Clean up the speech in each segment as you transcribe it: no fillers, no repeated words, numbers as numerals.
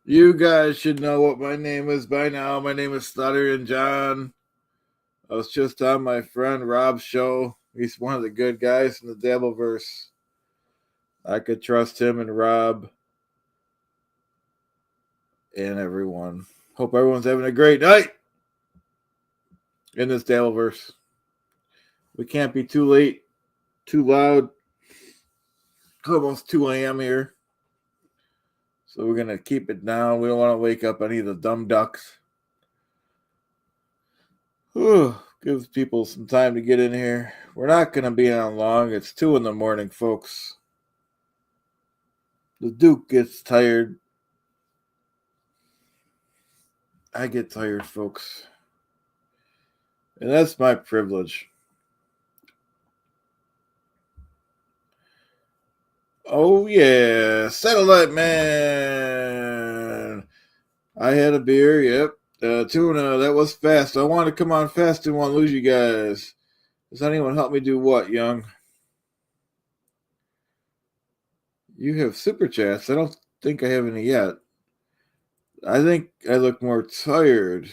You guys should know what my name is by now. My name is Stuttering John. I was just on my friend Rob's show. He's one of the good guys in the Dabbleverse. I could trust him and Rob and everyone. Hope everyone's having a great night in this Dabbleverse. We can't be too late, too loud. It's almost 2 a.m. here. So we're going to keep it down. We don't want to wake up any of the dumb ducks. Whew, gives people some time to get in here. We're not going to be on long. It's 2 in the morning, folks. The Duke gets tired. I get tired, folks. And that's my privilege. Oh, yeah. Satellite Man. I had a beer, yep. Tuna, that was fast. I want to come on fast. Didn't want to lose you guys. Does anyone help me do what, young? You have super chats. I don't think I have any yet. I think I look more tired.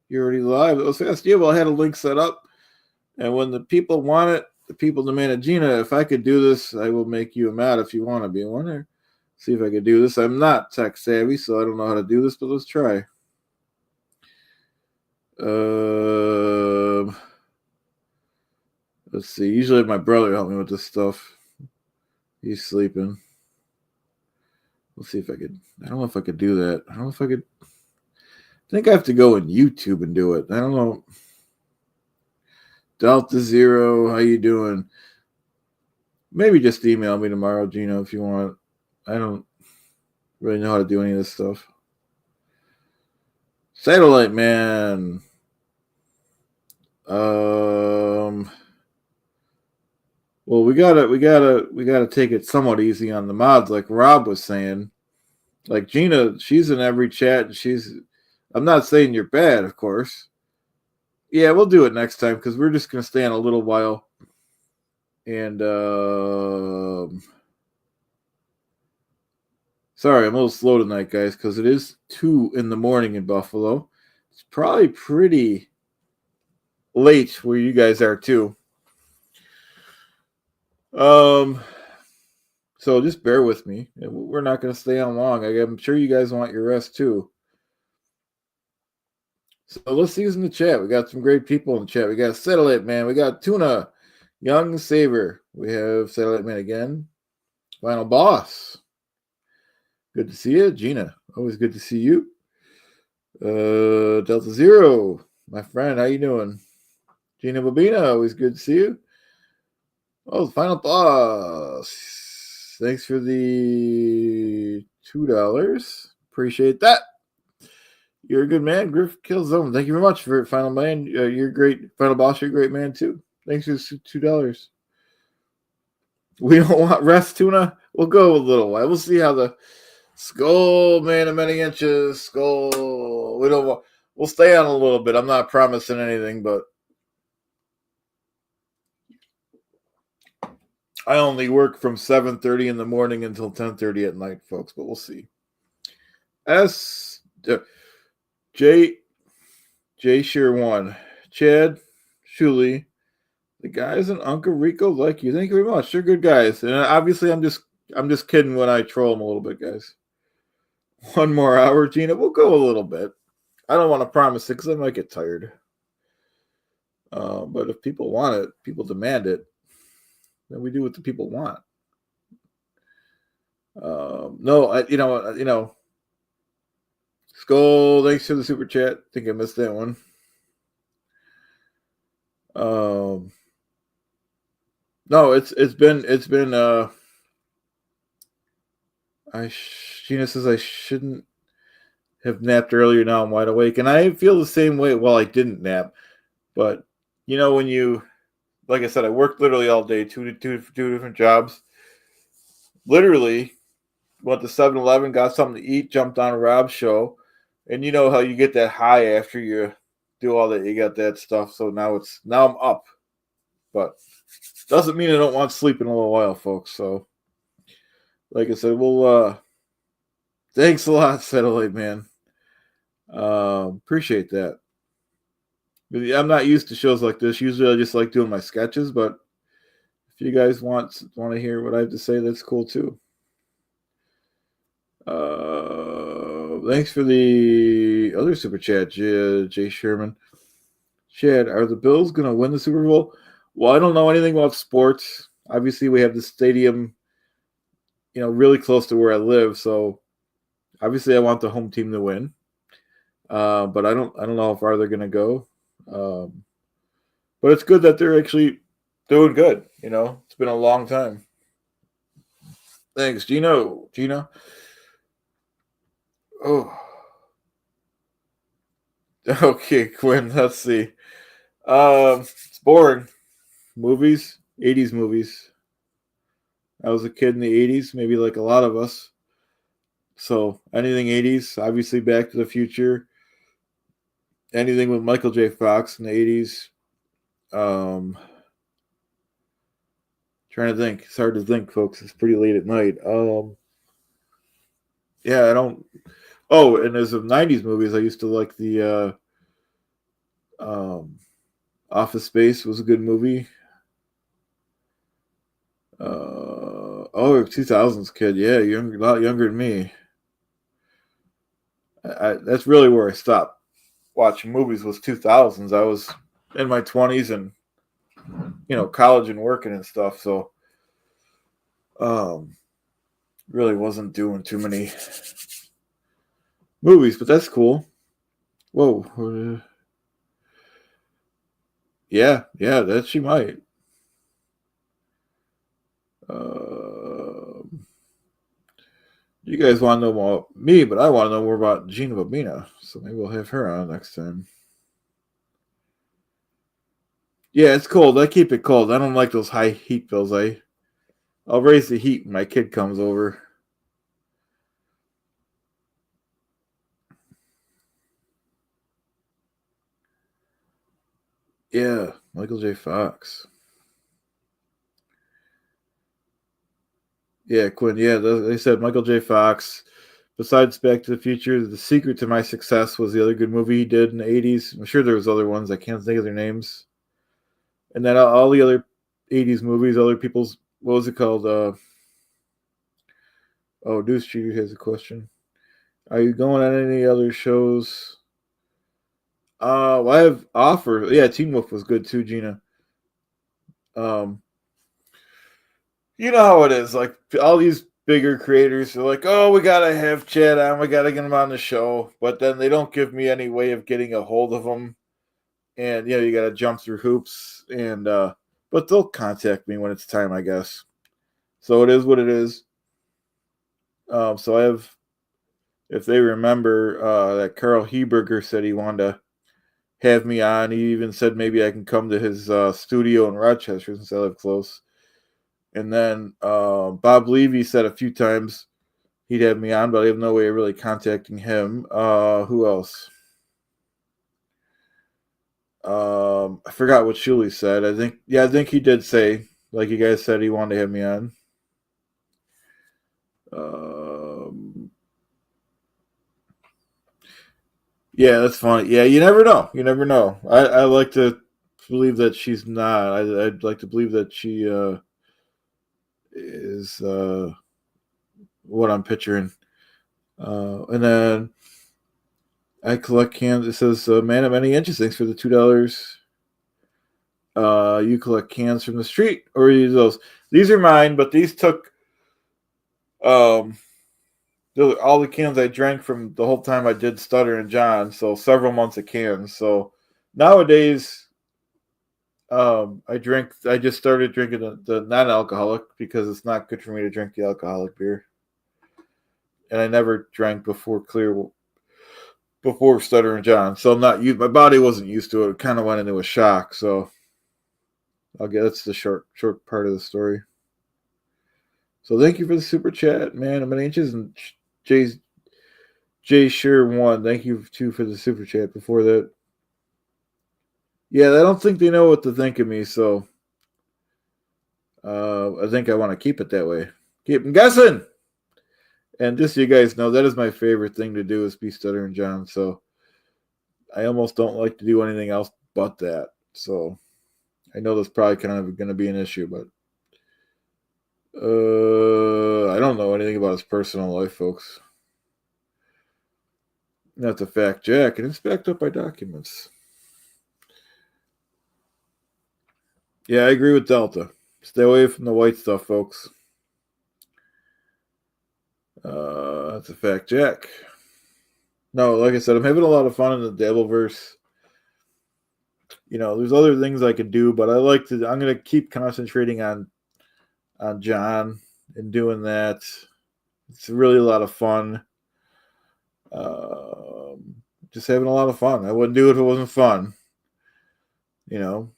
You're already live. It was fast. Yeah, well, I had a link set up. And when the people want it, the people demanded, Gina, if I could do this, I will make you a mat if you want to be one. Or see if I could do this. I'm not tech savvy, so I don't know how to do this, but let's try. Let's see. Usually my brother helped me with this stuff. He's sleeping. Let's see if I could. I don't know if I could do that. I don't know if I could. I think I have to go on YouTube and do it. I don't know. Delta Zero, how you doing? Maybe just email me tomorrow, Gino, if you want. I don't really know how to do any of this stuff. Satellite Man. Well, we gotta take it somewhat easy on the mods, like Rob was saying. Like Gina, she's in every chat, and I'm not saying you're bad, of course. Yeah, we'll do it next time because we're just gonna stay on a little while. And sorry, I'm a little slow tonight, guys, because it is 2 in the morning in Buffalo. It's probably pretty late where you guys are too. So just bear with me. We're not going to stay on long. I'm sure you guys want your rest too. So let's see who's in the chat. We got some great people in the chat. We got Satellite Man. We got Tuna, Young Saver. We have Satellite Man again. Final Boss. Good to see you, Gina. Always good to see you. Delta Zero, my friend. How you doing? Gina Babina. Always good to see you. Oh, the Final Boss. Thanks for the $2. Appreciate that. You're a good man, Griff Killzone. Thank you very much for Final Man. You're great, Final Boss. You're a great man too. Thanks for $2. We don't want rest, Tuna. We'll go a little while. We'll see how the Skull Man of Many Inches. Skull. We don't. We'll stay on a little bit. I'm not promising anything, but I only work from 7:30 in the morning until 10:30 at night, folks. But we'll see. J Sheer One, Chad, Shuli, the guys in Uncle Rico like you. Thank you very much. They're good guys, and obviously I'm just kidding when I troll them a little bit, guys. One more hour, Gina. We'll go a little bit. I don't want to promise it because I might get tired. But if people want it, people demand it, then we do what the people want. No, you know. Skull, thanks for the super chat. I think I missed that one. No, it's been Gina says I shouldn't have napped earlier. Now I'm wide awake, and I feel the same way. Well, I didn't nap, but you know when you, like I said, I worked literally all day, two different jobs. Literally went to 7-Eleven, got something to eat, jumped on Rob's show, and you know how you get that high after you do all that. You got that stuff. So now I'm up, but doesn't mean I don't want sleep in a little while, folks. So, like I said, we'll Thanks a lot, Satellite Man. Appreciate that. I'm not used to shows like this. Usually, I just like doing my sketches, but if you guys want to hear what I have to say, that's cool too. Thanks for the other super chat, Jay Sherman. Chad, are the Bills going to win the Super Bowl? Well, I don't know anything about sports. Obviously, we have the stadium, really close to where I live, so obviously, I want the home team to win. But I don't know how far they're going to go. But it's good that they're actually doing good. It's been a long time. Thanks, Gino. Gino. Oh, okay, Quinn. Let's see. It's boring. Movies, 80s movies. I was a kid in the 80s, maybe like a lot of us. So anything 80s, obviously Back to the Future, anything with Michael J. Fox in the 80s. Trying to think. It's hard to think, folks. It's pretty late at night. Yeah, I don't. Oh, and as of 90s movies, I used to like the Office Space was a good movie. Oh, 2000s kid. Yeah, a lot younger than me. That's really where I stopped watching movies was 2000s. I was in my 20s and college and working and stuff, so um really wasn't doing too many movies, but that's cool. Whoa. Yeah, that she might. You guys want to know more about me, but I want to know more about Gina Babina, so maybe we'll have her on next time. Yeah, it's cold. I keep it cold. I don't like those high heat bills. I'll raise the heat when my kid comes over. Yeah, Michael J. Fox. Yeah, Quinn. Yeah, they said Michael J. Fox. Besides Back to the Future, the secret to my success was the other good movie he did in the '80s. I'm sure there was other ones. I can't think of their names. And then all the other '80s movies, other people's. What was it called? Deuce Cheater has a question. Are you going on any other shows? Well, I have Offer. Yeah, Teen Wolf was good too, Gina. Um, you know how it is. Like all these bigger creators are like, oh, we gotta have Chad on, we gotta get him on the show, but then they don't give me any way of getting a hold of him, and you gotta jump through hoops, and but they'll contact me when it's time, I guess. So it is what it is. So I have, if they remember, that Carl Heberger said he wanted to have me on. He even said maybe I can come to his studio in Rochester since I live close. And then Bob Levy said a few times he'd have me on, but I have no way of really contacting him. Who else? I forgot what Shuley said. I think he did say, like you guys said, he wanted to have me on. Um, yeah, that's funny. Yeah, you never know. You never know. I like to believe that she's not. I'd like to believe that she is what I'm picturing. And then I collect cans. It says, "Man of many inches. Thanks for the $2. You collect cans from the street or use those? These are mine, but these took um all the cans I drank from the whole time I did Stutter and John, so several months of cans. So nowadays, I just started drinking the non-alcoholic because it's not good for me to drink the alcoholic beer, and I never drank before Stutter and John, so I'm not used. My body wasn't used to it. It kind of went into a shock. So that's the short part of the story. So thank you for the super chat, man. I'm many inches and Jay Sure one. Thank you too for the super chat before that. Yeah, I don't think they know what to think of me, so I think I want to keep it that way. Keep them guessing. And just so you guys know, that is my favorite thing to do is be Stuttering John. So I almost don't like to do anything else but that. So I know that's probably kind of going to be an issue, but I don't know anything about his personal life, folks. That's a fact check, and it's backed up by documents. Yeah, I agree with Delta. Stay away from the white stuff, folks. That's a fact check. No, like I said, I'm having a lot of fun in the Dabbleverse. You know, there's other things I could do, but I'm going to keep concentrating on John and doing that. It's really a lot of fun. Just having a lot of fun. I wouldn't do it if it wasn't fun. You know,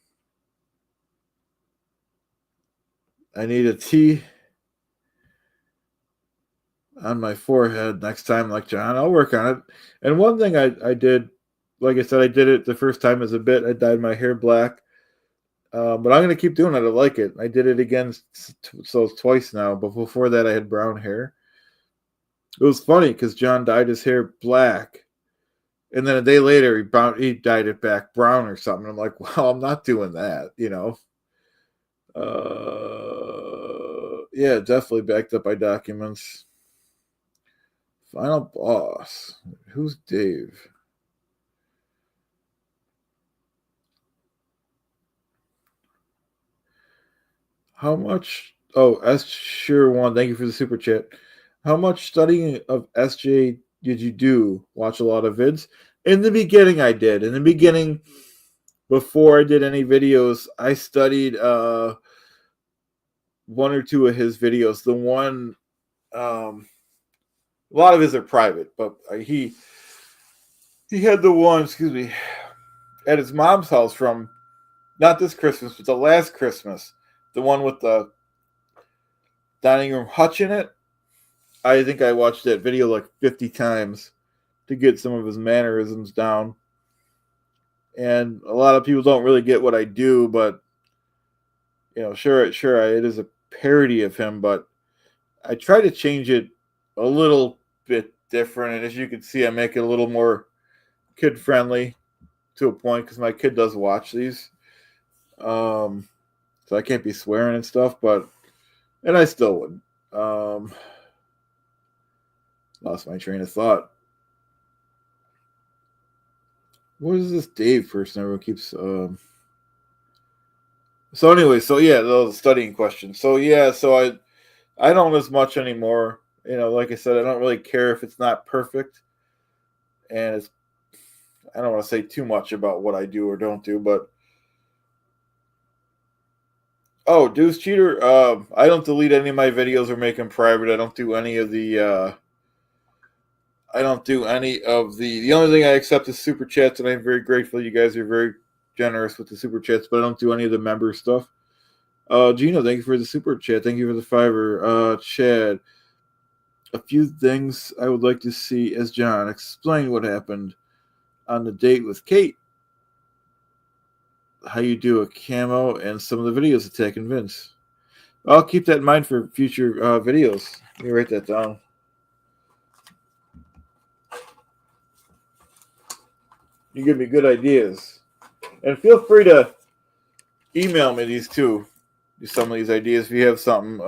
I need a T on my forehead next time, like John. I'll work on it. And one thing I did, like I said, I did it the first time as a bit. I dyed my hair black. But I'm going to keep doing it. I like it. I did it again, so it's twice now. But before that, I had brown hair. It was funny because John dyed his hair black. And then a day later, he dyed it back brown or something. I'm like, well, I'm not doing that, you know. Yeah, definitely backed up by documents. Final boss. Who's Dave? How much? Oh, S Sure One. Thank you for the super chat. How much studying of SJ did you do? Watch a lot of vids? In the beginning, I did. In the beginning, before I did any videos, I studied one or two of his videos. The one, a lot of his are private, but he had the one, excuse me, at his mom's house from not this Christmas, but the last Christmas, the one with the dining room hutch in it. I think I watched that video like 50 times to get some of his mannerisms down. And a lot of people don't really get what I do, but you know, it is a parody of him, but I try to change it a little bit different. And as you can see, I make it a little more kid friendly to a point because my kid does watch these. So I can't be swearing and stuff, and I still wouldn't. Lost my train of thought. What is this Dave person everyone keeps? So anyway, so yeah, the studying question. So yeah, so I don't as much anymore. You know, like I said, I don't really care if it's not perfect, and I don't want to say too much about what I do or don't do, but oh, Deuce Cheater, I don't delete any of my videos or make them private. I don't do any of the. I don't do any of the only thing I accept is super chats, and I'm very grateful. You guys are very generous with the super chats, but I don't do any of the member stuff. Gino, thank you for the super chat. Thank you for the fiver. Chad, a few things I would like to see as John explain what happened on the date with Kate. How you do a camo and some of the videos attacking Vince. I'll keep that in mind for future videos. Let me write that down. You give me good ideas. And feel free to email me these too. Some of these ideas if you have something.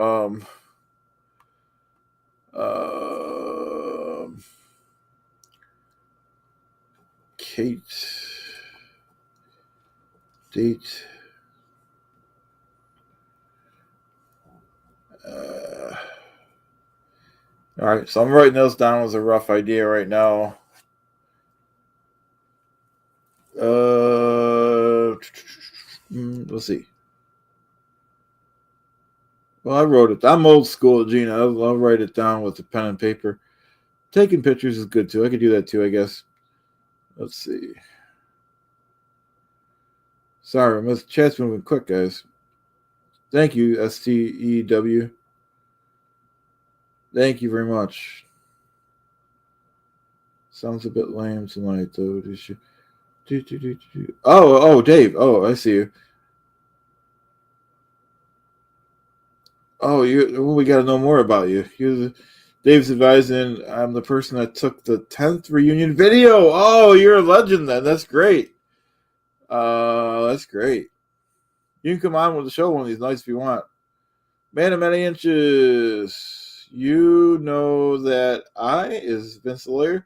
Kate. Date. All right, so I'm writing those down as a rough idea right now. Let's see. Well, I wrote it. I'm old school, Gina. I'll write it down with a pen and paper. Taking pictures is good too. I could do that too, I guess. Let's see. Sorry, my chat's moving quick, guys. Thank you, STEW. Thank you very much. Sounds a bit lame tonight, though. Oh, Dave. Oh, I see you. Oh, we got to know more about you. Dave's advising, I'm the person that took the 10th reunion video. Oh, you're a legend then. That's great. That's great. You can come on with the show one of these nights if you want. Man of many inches. You know that is Vince Lair.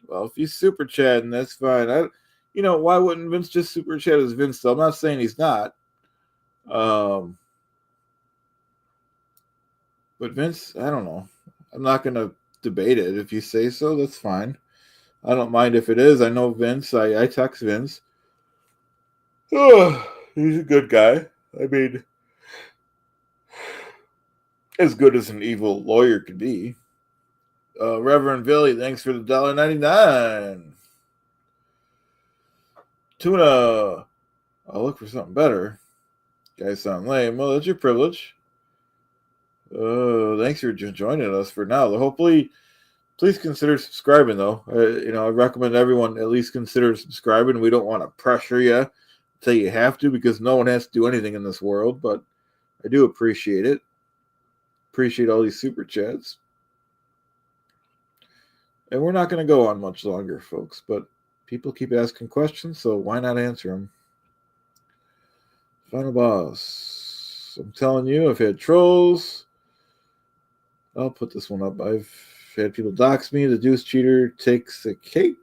Well, if he's super chatting, that's fine. Why wouldn't Vince just super chat as Vince? Though I'm not saying he's not. But Vince, I don't know. I'm not gonna debate it. If you say so, that's fine. I don't mind if it is. I know Vince. I text Vince. Oh, he's a good guy. I mean, as good as an evil lawyer could be. Reverend Billy, thanks for the $1.99. Tuna, I'll look for something better. Guys sound lame. Well, that's your privilege. Thanks for joining us for now. Hopefully, please consider subscribing, though. I recommend everyone at least consider subscribing. We don't want to pressure you, tell you have to, because no one has to do anything in this world, but I do appreciate it. Appreciate all these super chats. And we're not going to go on much longer, folks, but people keep asking questions, so why not answer them? Final boss. I'm telling you, I've had trolls. I'll put this one up. I've had people dox me. The Deuce Cheater takes the cake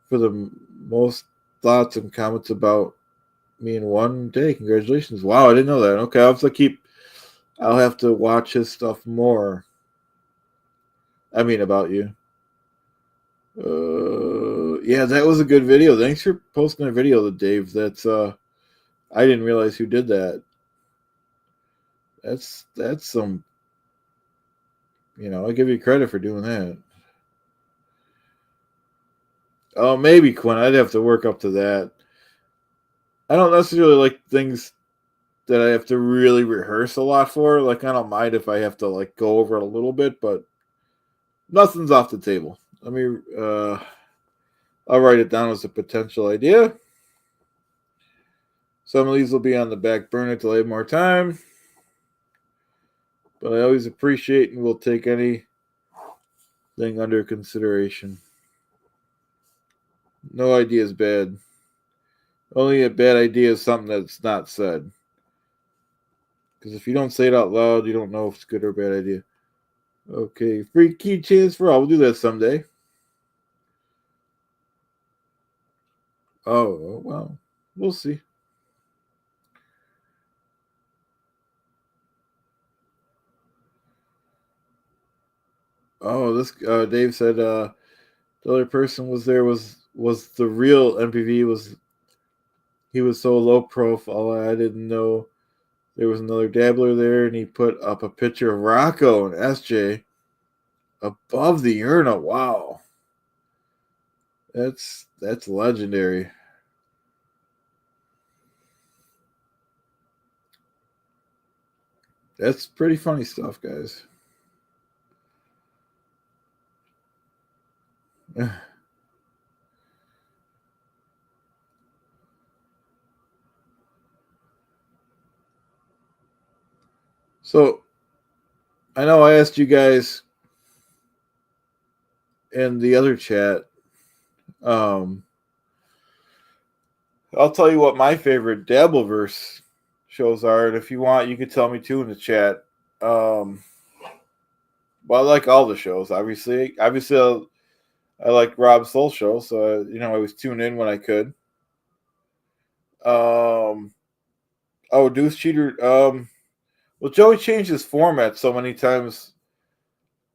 for the most thoughts and comments about me in one day. Congratulations. Wow, I didn't know that. Okay, I'll have to watch his stuff more. I mean, about you. Yeah, that was a good video. Thanks for posting a video, Dave. That's I didn't realize who did that. That's some. I give you credit for doing that. Oh, maybe Quinn. I'd have to work up to that. I don't necessarily like things that I have to really rehearse a lot for. Like, I don't mind if I have to go over it a little bit, but nothing's off the table. I'll write it down as a potential idea. Some of these will be on the back burner till I have more time. But I always appreciate and will take anything under consideration. No idea is bad. Only a bad idea is something that's not said. Because if you don't say it out loud, you don't know if it's a good or bad idea. Okay, free keychains for all. We'll do that someday. Oh, well, we'll see. Oh, this Dave said the other person was there was the real MPV. He was so low profile. I didn't know there was another dabbler there, and he put up a picture of Rocco and SJ above the urinal. Wow, that's legendary. That's pretty funny stuff, guys. So, I know I asked you guys in the other chat. I'll tell you what my favorite Dabbleverse shows are, and if you want, you could tell me too in the chat. Well, I like all the shows. Obviously, I like Rob's Soul Show, so I always tune in when I could. Deuce Cheater. Well, Joey changed his format so many times.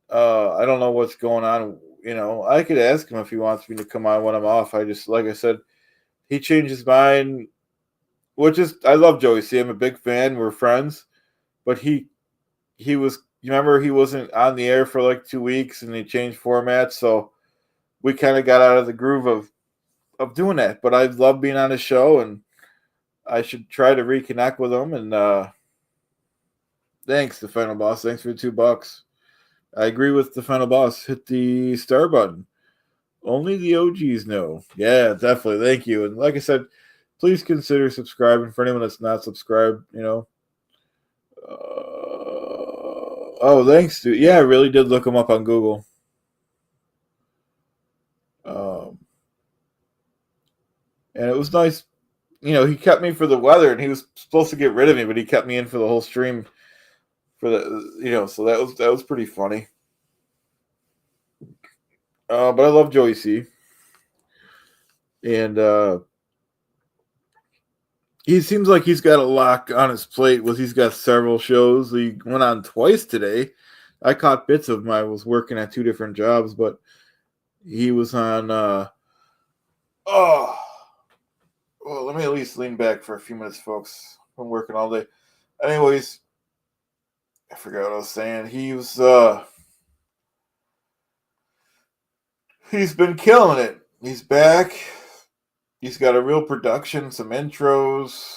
I don't know what's going on. I could ask him if he wants me to come on when I'm off. I just, like I said, he changed his mind. Which is, I love Joey C. I'm a big fan. We're friends, but he was. You remember he wasn't on the air for 2 weeks, and he changed formats, so we kind of got out of the groove of doing that. But I love being on his show, and I should try to reconnect with him. And thanks, the final boss. Thanks for the $2. I agree with the final boss. Hit the star button. Only the OGs know. Yeah, definitely. Thank you. And like I said, please consider subscribing for anyone that's not subscribed. Oh, thanks, dude. Yeah, I really did look him up on Google. Um, and it was nice. He kept me for the weather, and he was supposed to get rid of me, but he kept me in for the whole stream for the. So that was pretty funny. But I love Joey C. And he seems like he's got a lot on his plate. He's got several shows. He went on twice today. I caught bits of him. I was working at two different jobs, but he was on. Oh, well, let me at least lean back for a few minutes, folks. I'm working all day. Anyways, I forgot what I was saying. He's been killing it. He's back. He's got a real production, some intros,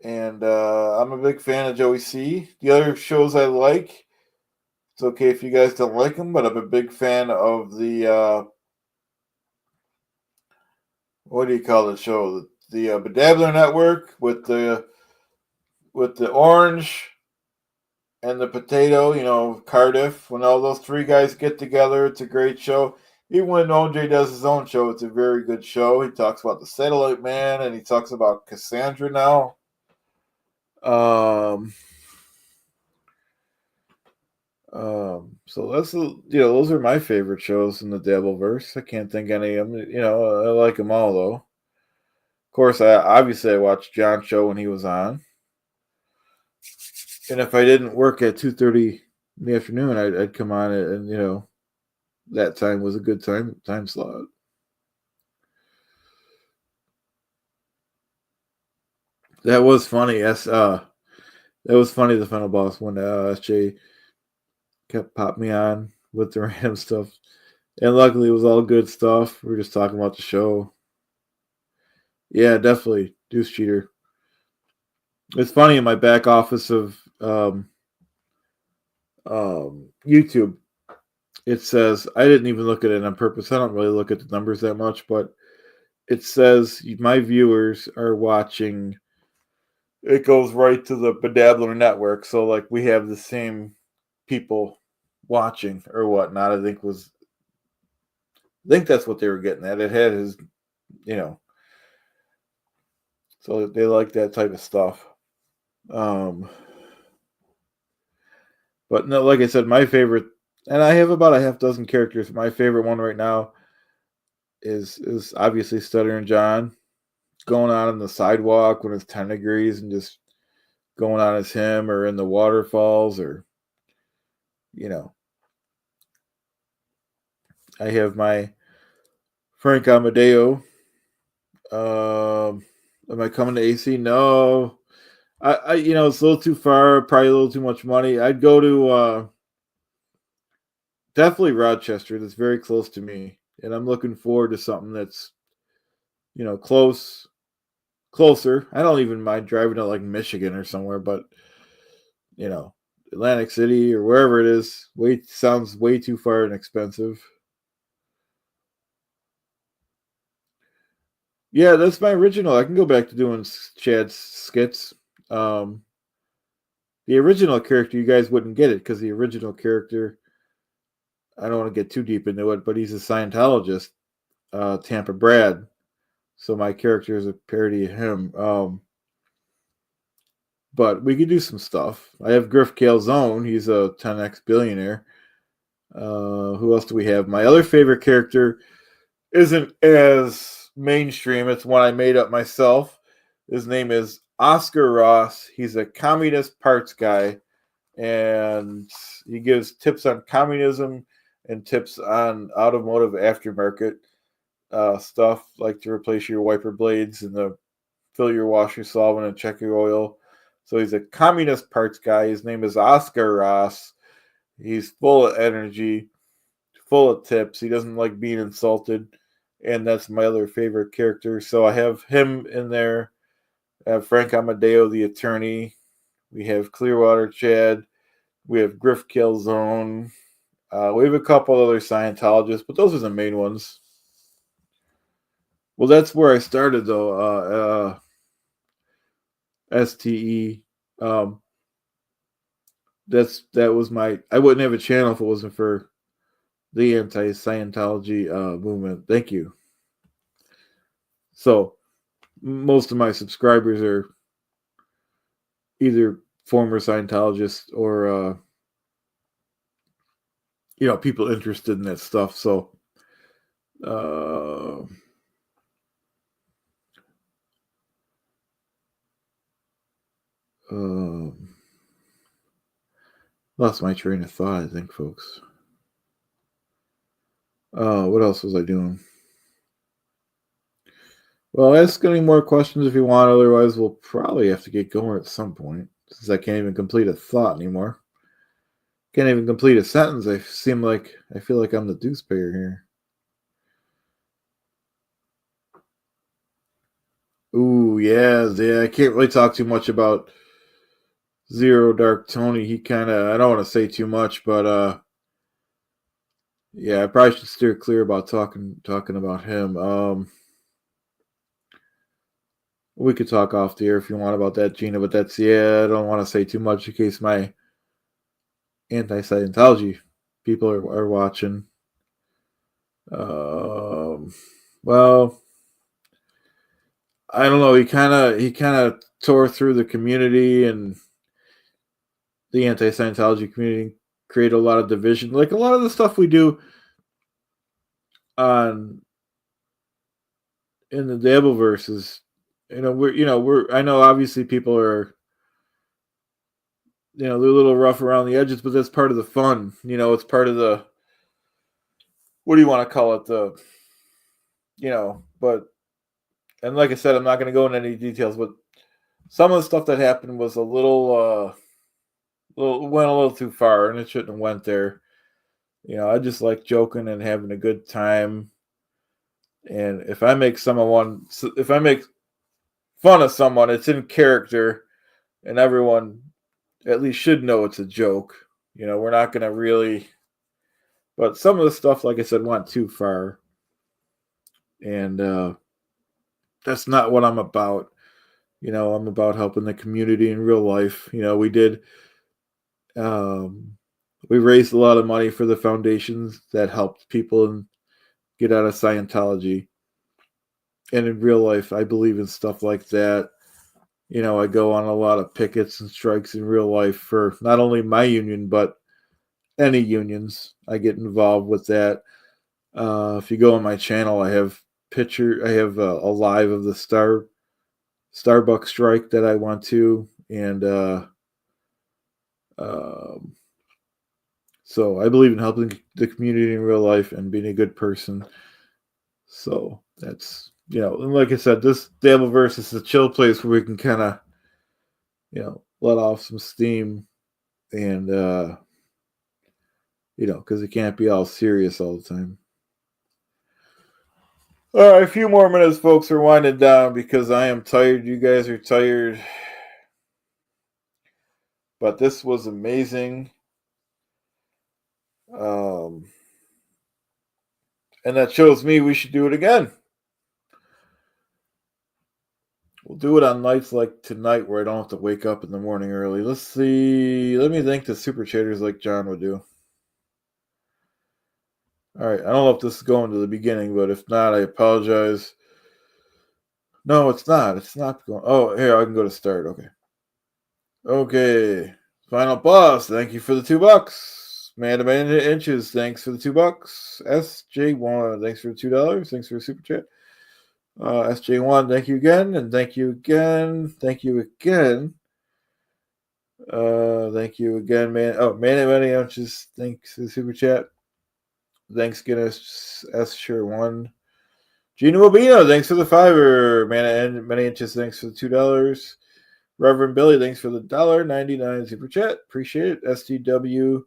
and I'm a big fan of Joey C. The other shows I like. It's okay if you guys don't like him, but I'm a big fan of the what do you call the show? The Bedabbler Network with the orange and the potato. Cardiff. When all those three guys get together, it's a great show. Even when OJ does his own show, it's a very good show. He talks about the Satellite Man, and he talks about Cassandra now. So those are my favorite shows in the Dabbleverse. I can't think any of them. I like them all though. Of course, I watched John's show when he was on, and if I didn't work at 2:30 in the afternoon, I'd come on and that time was a good time slot. That was funny. That was funny. The final boss when SJ kept popping me on with the random stuff, and luckily it was all good stuff. We were just talking about the show. Yeah, definitely. Deuce Cheater. It's funny in my back office of YouTube. It says I didn't even look at it on purpose. I don't really look at the numbers that much, but it says my viewers are watching. It goes right to the Bedabbler Network, so like we have the same people watching or whatnot. I think that's what they were getting at. It had his, you know, so they like that type of stuff. Um, but no, like I said, my favorite, and I have about a half dozen characters. My favorite one right now is obviously Stuttering John going on the sidewalk when it's 10 degrees and just going on as him, or in the waterfalls, or you know. I have my Frank Amadeo. Am I coming to AC? No. It's a little too far, probably a little too much money. I'd go to definitely Rochester. That's very close to me, and I'm looking forward to something that's closer. I don't even mind driving to like Michigan or somewhere, but you know, Atlantic City or wherever it is, sounds way too far and expensive. Yeah, that's my original. I can go back to doing Chad's skits. Um, the original character, you guys wouldn't get it because the original character, I don't want to get too deep into it, but he's a Scientologist, Tampa Brad. So my character is a parody of him. But we could do some stuff. I have Griff Calzone. He's a 10x billionaire. Who else do we have? My other favorite character isn't as mainstream. It's one I made up myself. His name is Oscar Ross. He's a communist parts guy, and he gives tips on communism and tips on automotive aftermarket stuff, like to replace your wiper blades and to fill your washer solvent and check your oil. So he's a communist parts guy. His name is Oscar Ross. He's full of energy, full of tips. He doesn't like being insulted. And that's my other favorite character. So I have him in there. I have Frank Amadeo, the attorney. We have Clearwater Chad. We have Griff Calzone. We have a couple other Scientologists, but those are the main ones. Well, that's where I started, though. STE. that was my. I wouldn't have a channel if it wasn't for the anti-Scientology movement. Thank you. So most of my subscribers are either former Scientologists or people interested in that stuff. So uh, um, lost my train of thought, I think, folks. What else was I doing? Well, ask any more questions if you want. Otherwise, we'll probably have to get going at some point, since I can't even complete a thought anymore. Can't even complete a sentence. I feel like I'm the deuce payer here. Ooh, yeah. I can't really talk too much about Zero Dark Tony. He kind of. I don't want to say too much, but yeah, I probably should steer clear about talking about him. We could talk off the air if you want about that, Gina. But I don't want to say too much in case my anti-Scientology people are watching. Um, well, I don't know. He kind of tore through the community and the anti-Scientology community, created a lot of division. Like a lot of the stuff we do on in the Dabbleverse is, we're. I know obviously people are, they're a little rough around the edges, but that's part of the fun. It's part of the, what do you want to call it, but, and like I said, I'm not going to go into any details, but some of the stuff that happened was went a little too far, and it shouldn't have went there. I just like joking and having a good time. And if I make fun of someone, it's in character, and everyone at least should know it's a joke. We're not going to really, but some of the stuff, like I said, went too far, and that's not what I'm about. I'm about helping the community in real life. Um, we raised a lot of money for the foundations that helped people get out of Scientology. And in real life, I believe in stuff like that. I go on a lot of pickets and strikes in real life for not only my union, but any unions. I get involved with that. If you go on my channel, I have a live of the Starbucks strike that I went to, and um, so I believe in helping the community in real life and being a good person. So that's, and like I said, this Dabbleverse is a chill place where we can kind of, let off some steam, and because it can't be all serious all the time. All right, a few more minutes, folks. We're winding down because I am tired. You guys are tired. But this was amazing. Um, and that shows me we should do it again. We'll do it on nights like tonight where I don't have to wake up in the morning early. Let's see. Let me think the super chaters like John would do. All right. I don't know if this is going to the beginning, but if not, I apologize. No, it's not. It's not going. Oh, here, I can go to start. Okay. Okay. Final boss. Thank you for the $2. Man to man inches. Thanks for the $2. SJ1. Thanks for the $2. Thanks for the super chat. SJ1, thank you again, and thank you again, thank you again, thank you again, man. Oh, man, many inches. Thanks for the super chat. Thanks again, S sure one. Gina Mobino, thanks for the $5. Man, and many inches. Thanks for the $2. Reverend Billy, thanks for the $1.99 super chat. Appreciate it. STW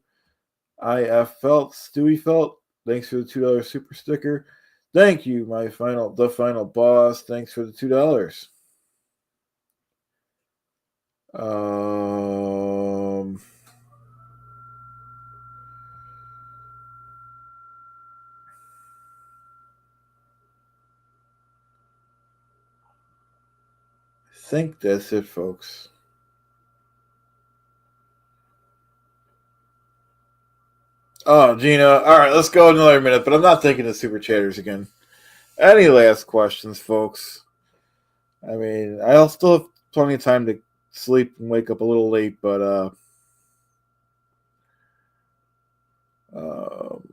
IF Felt, Stewie Felt, thanks for the $2 super sticker. Thank you, the final boss. Thanks for the $2. I think that's it, folks. Oh, Gina. All right, let's go another minute, but I'm not thinking of super chatters again. Any last questions, folks? I mean, I'll still have plenty of time to sleep and wake up a little late, but um,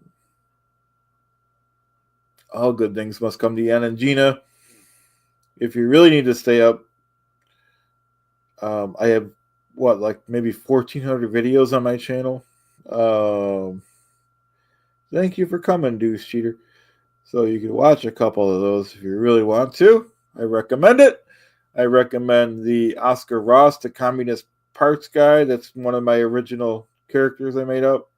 all good things must come to the end. And Gina, if you really need to stay up, I have like maybe 1,400 videos on my channel. Thank you for coming, Deuce Cheater. So you can watch a couple of those if you really want to. I recommend it. I recommend the Oscar Ross, the Communist Parts Guy. That's one of my original characters I made up.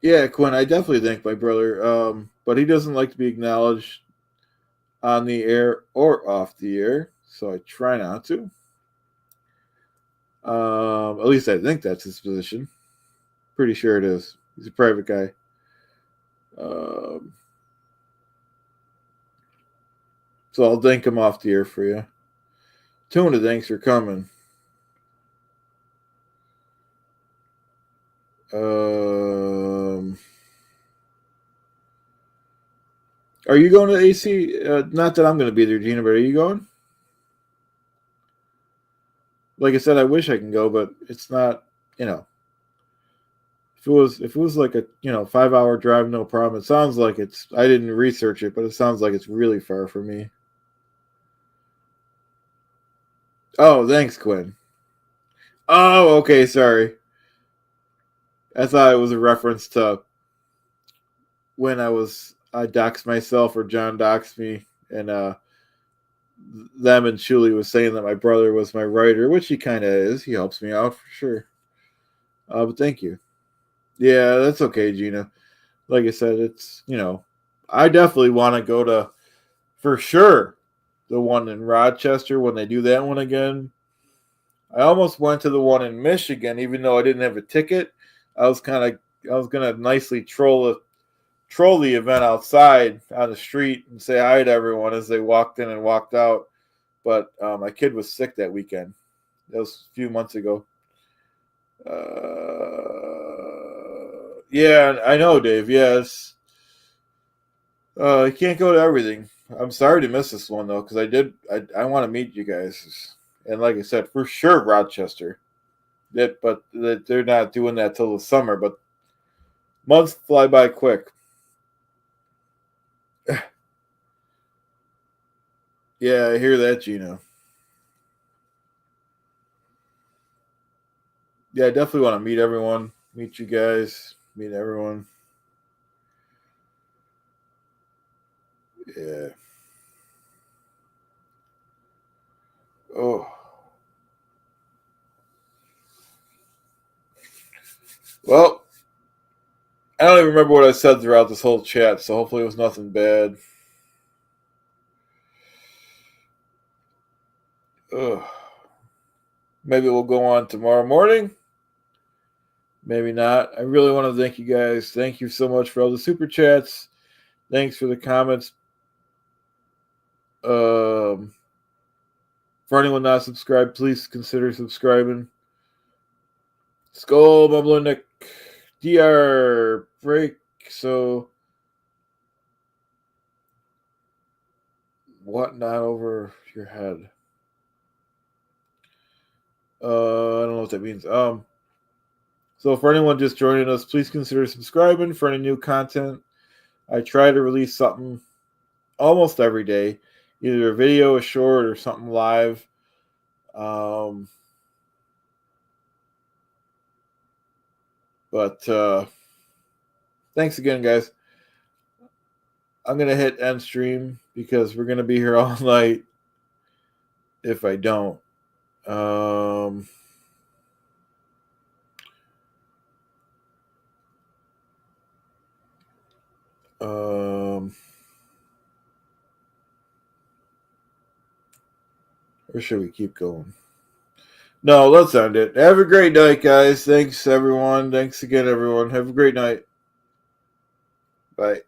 Yeah, Quinn, I definitely think my brother. But he doesn't like to be acknowledged on the air or off the air, so I try not to. At least I think that's his position. Pretty sure it is. He's a private guy. So I'll thank him off the air for you. Tuna, thanks for coming. Are you going to AC? Not that I'm going to be there, Gina, but are you going? Like I said, I wish I can go, but it's not. If it was like a 5-hour drive, no problem. It sounds like it's. I didn't research it, but it sounds like it's really far for me. Oh, thanks, Quinn. Oh, okay, sorry. I thought it was a reference to when I doxed myself or John doxed me, and them and Shuli was saying that my brother was my writer, which he kind of is. He helps me out for sure. But thank you. Yeah, that's okay, Gina. Like I said, it's I definitely want to go to for sure the one in Rochester when they do that one again. I almost went to the one in Michigan, even though I didn't have a ticket. I was gonna nicely troll the event outside on the street and say hi to everyone as they walked in and walked out. But my kid was sick that weekend. That was a few months ago. Yeah, I know, Dave. Yes. I can't go to everything. I'm sorry to miss this one though, because I want to meet you guys, and like I said, for sure Rochester. But they're not doing that till the summer. But months fly by quick. Yeah, I hear that, Gino. Yeah, I definitely want to meet everyone, meet you guys, meet everyone. Yeah. Oh. Well, I don't even remember what I said throughout this whole chat, so hopefully it was nothing bad. Ugh. Maybe we'll go on tomorrow morning. Maybe not. I really want to thank you guys. Thank you so much for all the super chats. Thanks for the comments. For anyone not subscribed, please consider subscribing. Skull, Bubbler, Nick, DR, Break. So, what not over your head? I don't know what that means. So for anyone just joining us, please consider subscribing for any new content. I try to release something almost every day, either a video, a short, or something live. But thanks again, guys. I'm gonna hit end stream because we're gonna be here all night. If I don't, or should we keep going? No, let's end it. Have a great night, guys. Thanks, everyone. Thanks again, everyone. Have a great night. Bye.